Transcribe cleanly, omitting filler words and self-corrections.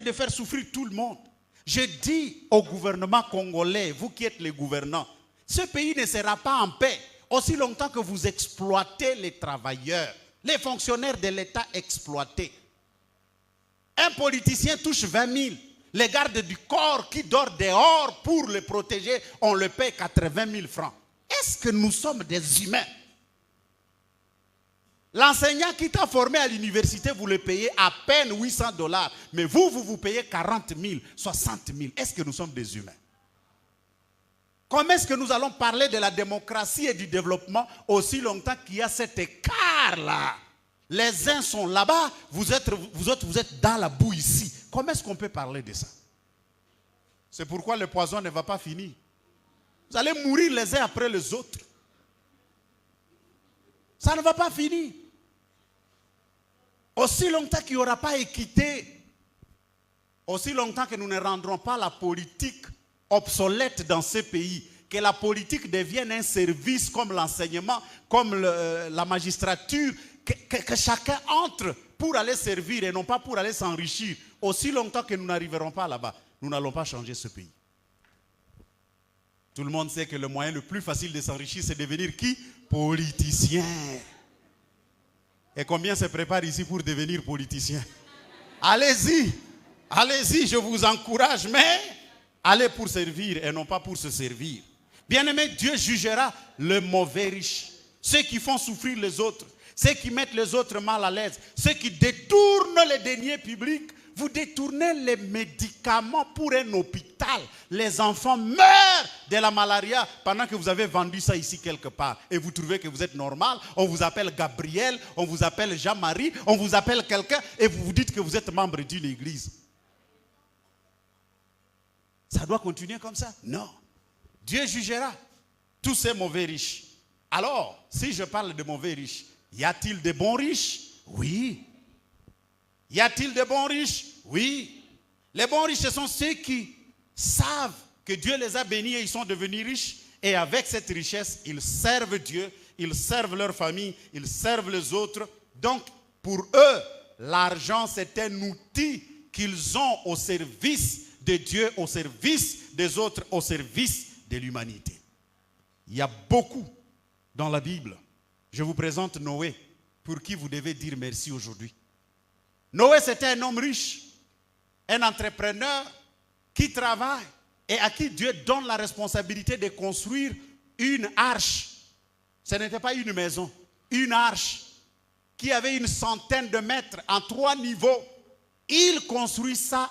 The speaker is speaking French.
de faire souffrir tout le monde. Je dis au gouvernement congolais, vous qui êtes les gouvernants, ce pays ne sera pas en paix aussi longtemps que vous exploitez les travailleurs, les fonctionnaires de l'État exploités. Un politicien touche 20 000. Les gardes du corps qui dorment dehors pour le protéger, on le paie 80 000 francs. Est-ce que nous sommes des humains? L'enseignant qui t'a formé à l'université, vous le payez à peine 800 $. Mais vous payez 40 000, 60 000. Est-ce que nous sommes des humains? Comment est-ce que nous allons parler de la démocratie et du développement aussi longtemps qu'il y a cet écart-là? Les uns sont là-bas, vous autres, vous êtes dans la boue ici. Comment est-ce qu'on peut parler de ça? C'est pourquoi le poison ne va pas finir. Vous allez mourir les uns après les autres. Ça ne va pas finir. Aussi longtemps qu'il n'y aura pas équité, aussi longtemps que nous ne rendrons pas la politique obsolète dans ces pays, que la politique devienne un service comme l'enseignement, comme la magistrature, que chacun entre pour aller servir et non pas pour aller s'enrichir. Aussi longtemps que nous n'arriverons pas là-bas, nous n'allons pas changer ce pays. Tout le monde sait que le moyen le plus facile de s'enrichir, c'est devenir qui? Politicien. Et combien se préparent ici pour devenir politicien? Allez-y, allez-y, je vous encourage, mais allez pour servir et non pas pour se servir. Bien-aimé, Dieu jugera le mauvais riche, ceux qui font souffrir les autres, ceux qui mettent les autres mal à l'aise, ceux qui détournent les deniers publics. Vous détournez les médicaments pour un hôpital. Les enfants meurent de la malaria pendant que vous avez vendu ça ici quelque part. Et vous trouvez que vous êtes normal. On vous appelle Gabriel, on vous appelle Jean-Marie, on vous appelle quelqu'un et vous vous dites que vous êtes membre d'une église. Ça doit continuer comme ça? Non. Dieu jugera tous ces mauvais riches. Alors, si je parle de mauvais riches, y a-t-il de bons riches? Oui. Y a-t-il de bons riches? Oui. Les bons riches, ce sont ceux qui savent que Dieu les a bénis et ils sont devenus riches. Et avec cette richesse, ils servent Dieu, ils servent leur famille, ils servent les autres. Donc, pour eux, l'argent, c'est un outil qu'ils ont au service de Dieu, au service des autres, au service de l'humanité. Il y a beaucoup dans la Bible. Je vous présente Noé, pour qui vous devez dire merci aujourd'hui. Noé, c'était un homme riche, un entrepreneur qui travaille et à qui Dieu donne la responsabilité de construire une arche. Ce n'était pas une maison, une arche qui avait 100 de mètres en 3 niveaux. Il construit ça